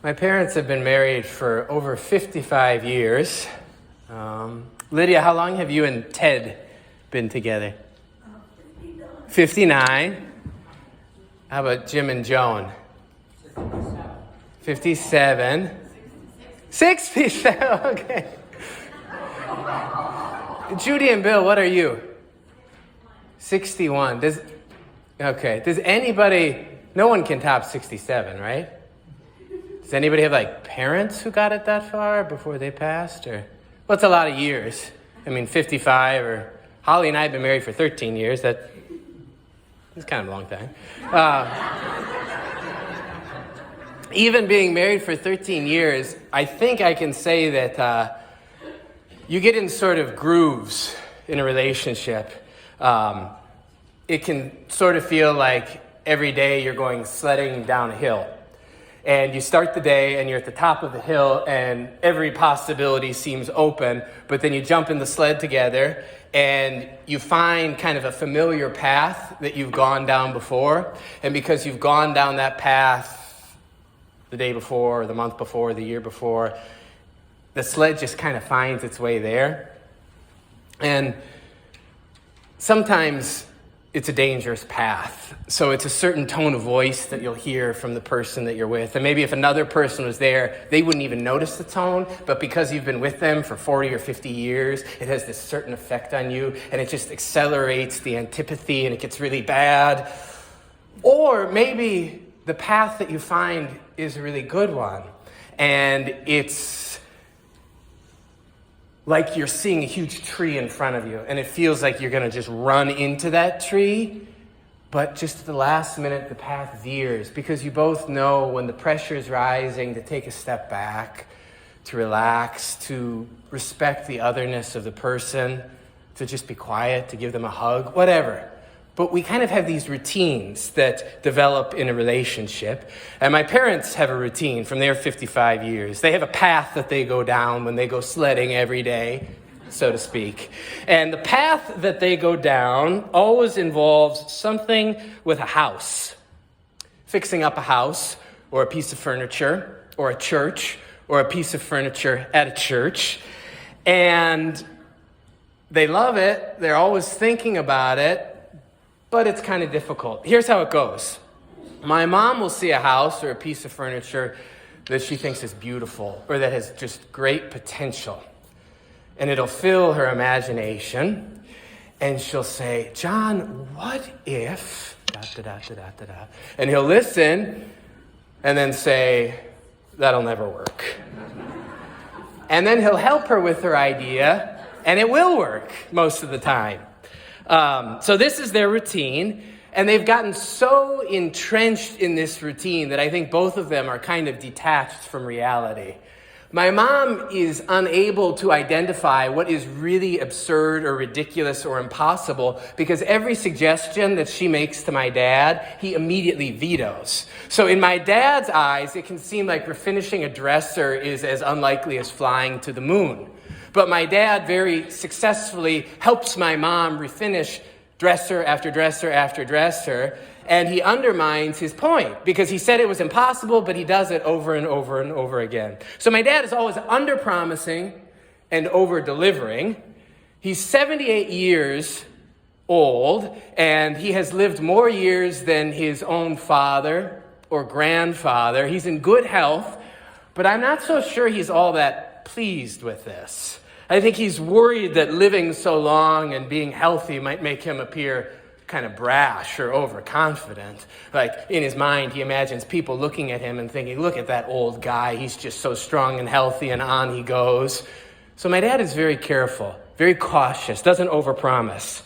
My parents have been married for over 55 years. Lydia, how long have you and Ted been together? 59. How about Jim and Joan? 57. 67, okay. Judy and Bill, what are you? 61. Does anybody, no one can top 67, right? Does anybody have parents who got it that far before they passed? Or what's a lot of years? 55, or Holly and I have been married for 13 years. That's kind of a long time. Even being married for 13 years, I think I can say that you get in sort of grooves in a relationship. It can sort of feel like every day you're going sledding down a hill. And you start the day and you're at the top of the hill and every possibility seems open, but then you jump in the sled together and you find kind of a familiar path that you've gone down before. And because you've gone down that path the day before, or the month before, the year before, the sled just kind of finds its way there. And sometimes it's a dangerous path. So it's a certain tone of voice that you'll hear from the person that you're with. And maybe if another person was there, they wouldn't even notice the tone. But because you've been with them for 40 or 50 years, it has this certain effect on you. And it just accelerates the antipathy and it gets really bad. Or maybe the path that you find is a really good one. And it's like you're seeing a huge tree in front of you, and it feels like you're going to just run into that tree, but just at the last minute, the path veers, because you both know when the pressure is rising to take a step back, to relax, to respect the otherness of the person, to just be quiet, to give them a hug, whatever. But we kind of have these routines that develop in a relationship. And my parents have a routine from their 55 years. They have a path that they go down when they go sledding every day, so to speak. And the path that they go down always involves something with a house. Fixing up a house, or a piece of furniture, or a church, or a piece of furniture at a church. And they love it. They're always thinking about it. But it's kind of difficult. Here's how it goes. My mom will see a house or a piece of furniture that she thinks is beautiful or that has just great potential. And it'll fill her imagination. And she'll say, John, what if... da-da-da-da-da-da-da. And he'll listen and then say, that'll never work. And then he'll help her with her idea, and it will work most of the time. So this is their routine, and they've gotten so entrenched in this routine that I think both of them are kind of detached from reality. My mom is unable to identify what is really absurd or ridiculous or impossible because every suggestion that she makes to my dad, he immediately vetoes. So in my dad's eyes, it can seem like refinishing a dresser is as unlikely as flying to the moon. But my dad very successfully helps my mom refinish dresser after dresser after dresser, and he undermines his point because he said it was impossible, but he does it over and over and over again. So my dad is always under-promising and over-delivering. He's 78 years old, and he has lived more years than his own father or grandfather. He's in good health, but I'm not so sure he's all that pleased with this. I think he's worried that living so long and being healthy might make him appear kind of brash or overconfident. Like in his mind, he imagines people looking at him and thinking, look at that old guy. He's just so strong and healthy, and on he goes. So my dad is very careful, very cautious, doesn't overpromise.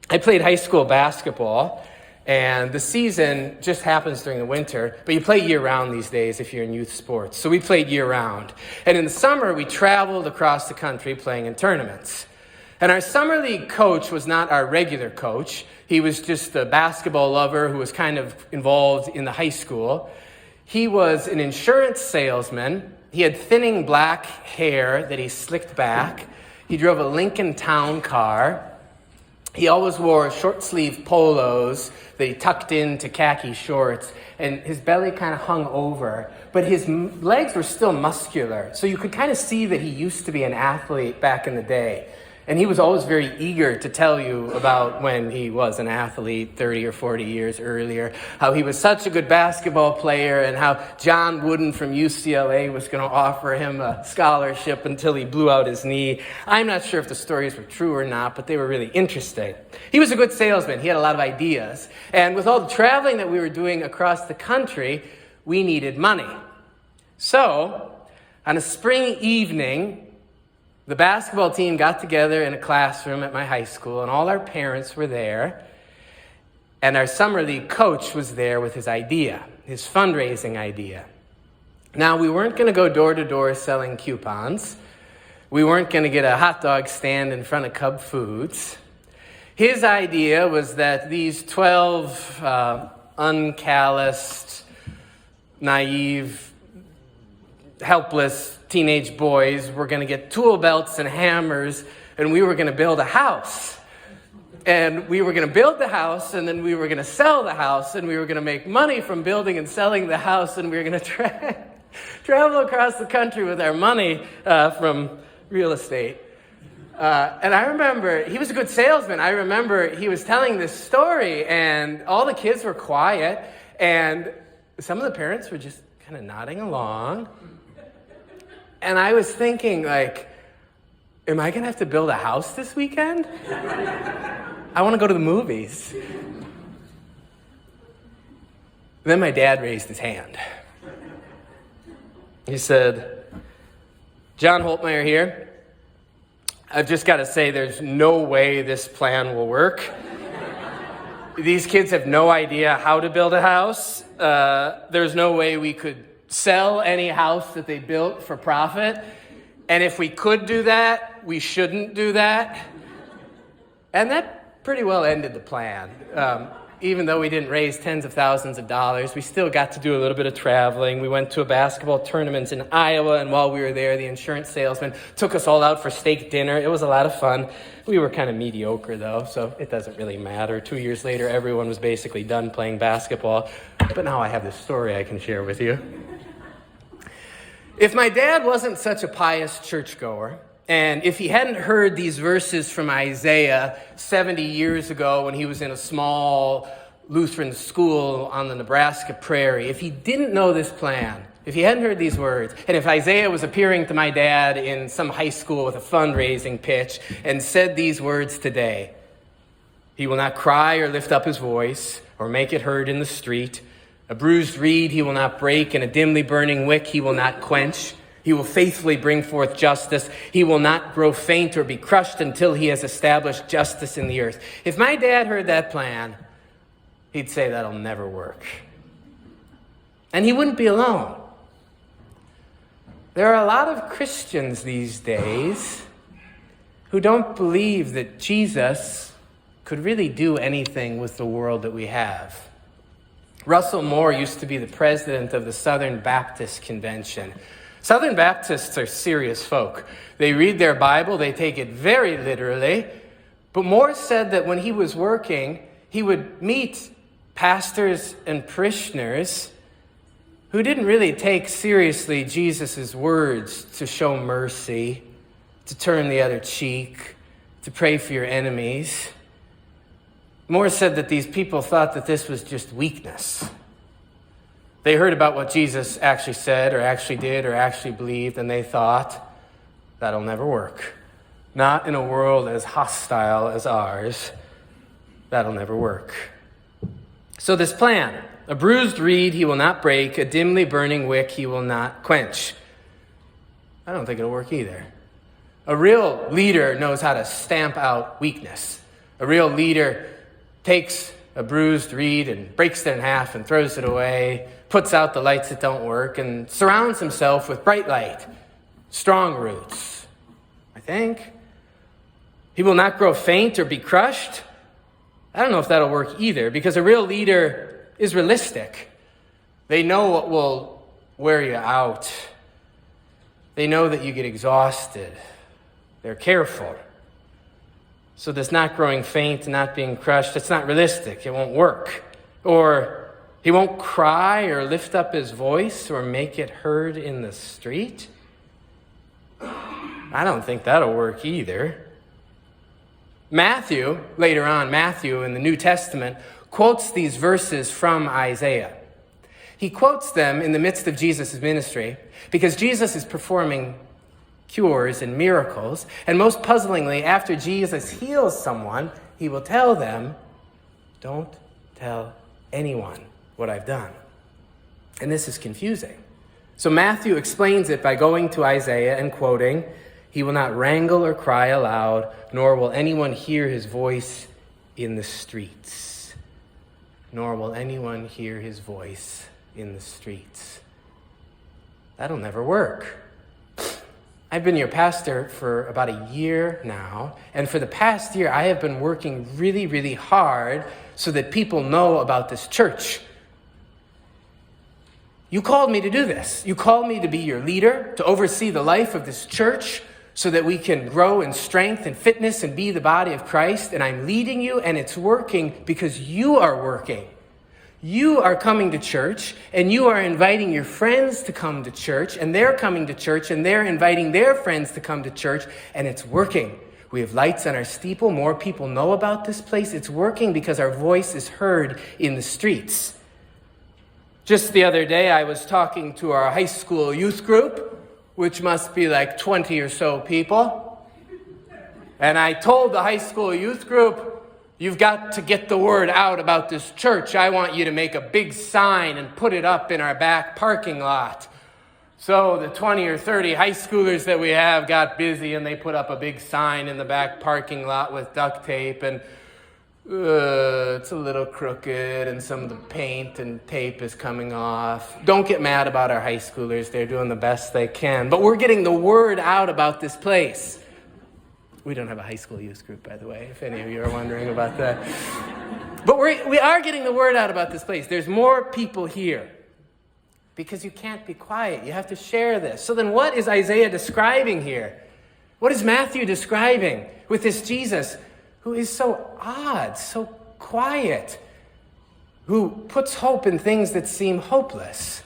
I played high school basketball, and the season just happens during the winter, but you play year-round these days if you're in youth sports. So we played year-round. And in the summer, we traveled across the country playing in tournaments. And our summer league coach was not our regular coach. He was just a basketball lover who was kind of involved in the high school. He was an insurance salesman. He had thinning black hair that he slicked back. He drove a Lincoln Town car. He always wore short-sleeve polos that he tucked into khaki shorts, and his belly kind of hung over, but his legs were still muscular, so you could kind of see that he used to be an athlete back in the day. And he was always very eager to tell you about when he was an athlete 30 or 40 years earlier, how he was such a good basketball player and how John Wooden from UCLA was going to offer him a scholarship until he blew out his knee. I'm not sure if the stories were true or not, but they were really interesting. He was a good salesman. He had a lot of ideas. And with all the traveling that we were doing across the country, we needed money. So, on a spring evening, the basketball team got together in a classroom at my high school, and all our parents were there. And our summer league coach was there with his idea, his fundraising idea. Now, we weren't going to go door to door selling coupons. We weren't going to get a hot dog stand in front of Cub Foods. His idea was that these 12 uncalloused, naive, helpless teenage boys were going to get tool belts and hammers, and we were going to build a house. And we were going to build the house, and then we were going to sell the house, and we were going to make money from building and selling the house, and we were going to travel across the country with our money from real estate. And I remember, he was a good salesman. I remember he was telling this story, and all the kids were quiet, and some of the parents were just kind of nodding along. And I was thinking, like, am I going to have to build a house this weekend? I want to go to the movies. Then my dad raised his hand. He said, John Holtmeyer here. I've just got to say there's no way this plan will work. These kids have no idea how to build a house. There's no way we could sell any house that they built for profit. And if we could do that, we shouldn't do that. And that pretty well ended the plan. Even though we didn't raise tens of thousands of dollars, we still got to do a little bit of traveling. We went to a basketball tournament in Iowa, and while we were there, the insurance salesman took us all out for steak dinner. It was a lot of fun. We were kind of mediocre, though, so it doesn't really matter. 2 years later, everyone was basically done playing basketball. But now I have this story I can share with you. If my dad wasn't such a pious churchgoer, and if he hadn't heard these verses from Isaiah 70 years ago when he was in a small Lutheran school on the Nebraska prairie, if he didn't know this plan, if he hadn't heard these words, and if Isaiah was appearing to my dad in some high school with a fundraising pitch and said these words today, he will not cry or lift up his voice or make it heard in the street. A bruised reed he will not break, and a dimly burning wick he will not quench. He will faithfully bring forth justice. He will not grow faint or be crushed until he has established justice in the earth. If my dad heard that plan, he'd say that'll never work. And he wouldn't be alone. There are a lot of Christians these days who don't believe that Jesus could really do anything with the world that we have. Russell Moore used to be the president of the Southern Baptist Convention. Southern Baptists are serious folk. They read their Bible, they take it very literally. But Moore said that when he was working, he would meet pastors and parishioners who didn't really take seriously Jesus' words to show mercy, to turn the other cheek, to pray for your enemies. Moore said that these people thought that this was just weakness. They heard about what Jesus actually said or actually did or actually believed, and they thought, that'll never work. Not in a world as hostile as ours. That'll never work. So this plan, a bruised reed he will not break, a dimly burning wick he will not quench. I don't think it'll work either. A real leader knows how to stamp out weakness. A real leader takes a bruised reed and breaks it in half and throws it away, puts out the lights that don't work, and surrounds himself with bright light, strong roots, I think. He will not grow faint or be crushed. I don't know if that'll work either, because a real leader is realistic. They know what will wear you out. They know that you get exhausted. They're careful. So this not growing faint, not being crushed, it's not realistic. It won't work. Or he won't cry or lift up his voice or make it heard in the street. I don't think that'll work either. Matthew in the New Testament, quotes these verses from Isaiah. He quotes them in the midst of Jesus' ministry because Jesus is performing cures and miracles. And most puzzlingly, after Jesus heals someone, he will tell them, "Don't tell anyone what I've done." And this is confusing. So Matthew explains it by going to Isaiah and quoting, "He will not wrangle or cry aloud, nor will anyone hear his voice in the streets." Nor will anyone hear his voice in the streets. That'll never work. I've been your pastor for about a year now, and for the past year, I have been working really, really hard so that people know about this church. You called me to do this. You called me to be your leader, to oversee the life of this church so that we can grow in strength and fitness and be the body of Christ. And I'm leading you, and it's working because you are working. You are coming to church, and you are inviting your friends to come to church, and they're coming to church, and they're inviting their friends to come to church, and it's working. We have lights on our steeple. More people know about this place. It's working because our voice is heard in the streets. Just the other day, I was talking to our high school youth group, which must be like 20 or so people. And I told the high school youth group, "You've got to get the word out about this church. I want you to make a big sign and put it up in our back parking lot." So the 20 or 30 high schoolers that we have got busy, and they put up a big sign in the back parking lot with duct tape, and it's a little crooked, and some of the paint and tape is coming off. Don't get mad about our high schoolers. They're doing the best they can. But we're getting the word out about this place. We don't have a high school youth group, by the way, if any of you are wondering about that. But we are getting the word out about this place. There's more people here because you can't be quiet. You have to share this. So then what is Isaiah describing here? What is Matthew describing with this Jesus who is so odd, so quiet, who puts hope in things that seem hopeless?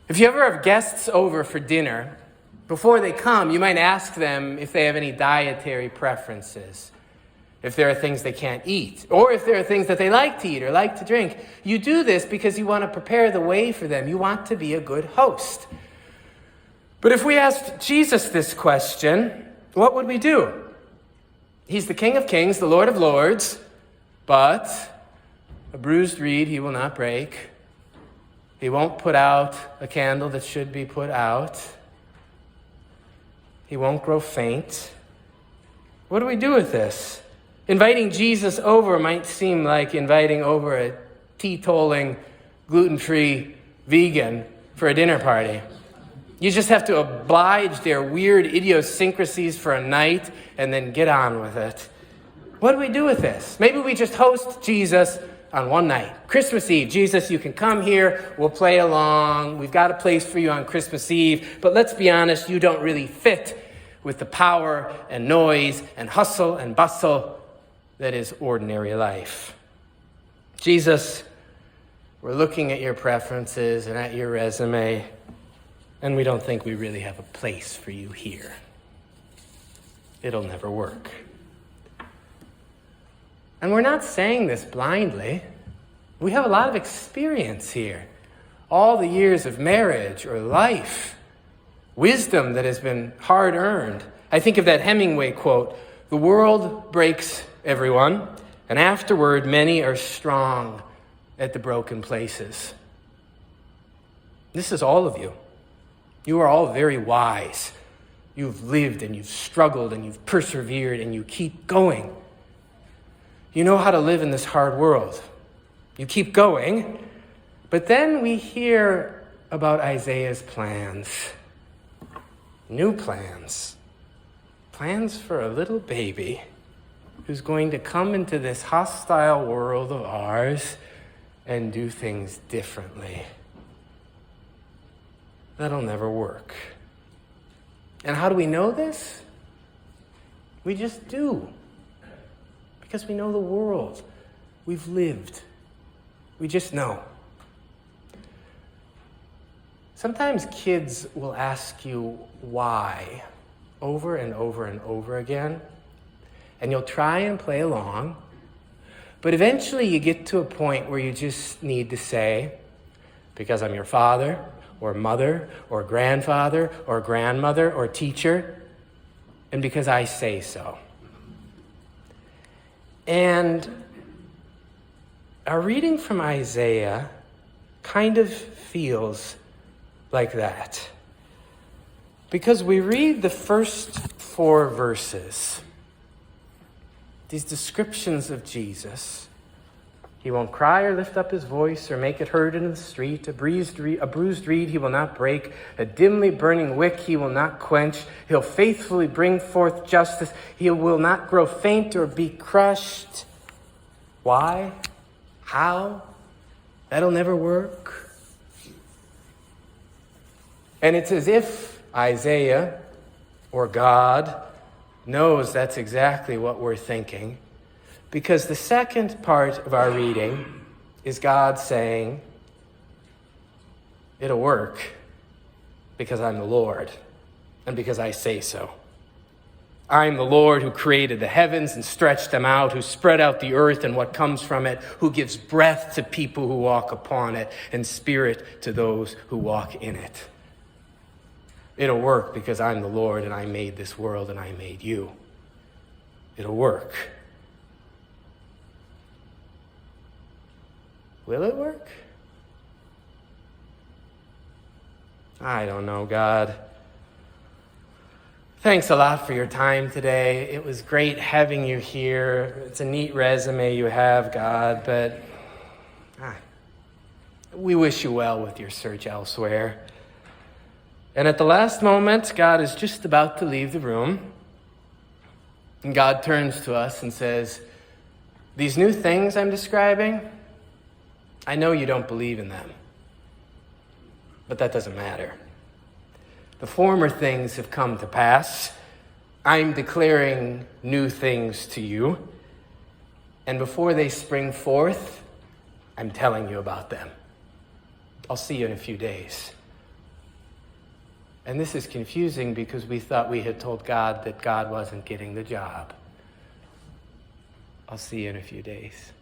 If you ever have guests over for dinner, before they come, you might ask them if they have any dietary preferences, if there are things they can't eat, or if there are things that they like to eat or like to drink. You do this because you want to prepare the way for them. You want to be a good host. But if we asked Jesus this question, what would we do? He's the King of Kings, the Lord of Lords, but a bruised reed he will not break. He won't put out a candle that should be put out. He won't grow faint. What do we do with this? Inviting Jesus over might seem like inviting over a teetotaling, gluten-free vegan for a dinner party. You just have to oblige their weird idiosyncrasies for a night and then get on with it. What do we do with this? Maybe we just host Jesus on one night. Christmas Eve. Jesus, you can come here. We'll play along. We've got a place for you on Christmas Eve. But let's be honest, you don't really fit with the power and noise and hustle and bustle that is ordinary life. Jesus, we're looking at your preferences and at your resume, and we don't think we really have a place for you here. It'll never work. And we're not saying this blindly. We have a lot of experience here. All the years of marriage or life. Wisdom that has been hard-earned. I think of that Hemingway quote, "The world breaks everyone, and afterward many are strong at the broken places." This is all of you. You are all very wise. You've lived and you've struggled and you've persevered and you keep going. You know how to live in this hard world. You keep going, but then we hear about Isaiah's plans. New plans. Plans for a little baby who's going to come into this hostile world of ours and do things differently. That'll never work. And how do we know this? We just do. Because we know the world. We've lived. We just know. Sometimes kids will ask you why over and over and over again, and you'll try and play along, but eventually you get to a point where you just need to say, because I'm your father or mother or grandfather or grandmother or teacher, and because I say so. And our reading from Isaiah kind of feels like that. Because we read the first 4 verses, these descriptions of Jesus. He won't cry or lift up his voice or make it heard in the street. A bruised reed he will not break. A dimly burning wick he will not quench. He'll faithfully bring forth justice. He will not grow faint or be crushed. Why? How? That'll never work. And it's as if Isaiah or God knows that's exactly what we're thinking, because the second part of our reading is God saying, it'll work because I'm the Lord and because I say so. I'm the Lord who created the heavens and stretched them out, who spread out the earth and what comes from it, who gives breath to people who walk upon it and spirit to those who walk in it. It'll work because I'm the Lord and I made this world and I made you. It'll work. Will it work? I don't know, God. Thanks a lot for your time today. It was great having you here. It's a neat resume you have, God, but we wish you well with your search elsewhere. And at the last moment, God is just about to leave the room. And God turns to us and says, these new things I'm describing, I know you don't believe in them. But that doesn't matter. The former things have come to pass. I'm declaring new things to you. And before they spring forth, I'm telling you about them. I'll see you in a few days. And this is confusing because we thought we had told God that God wasn't getting the job. I'll see you in a few days.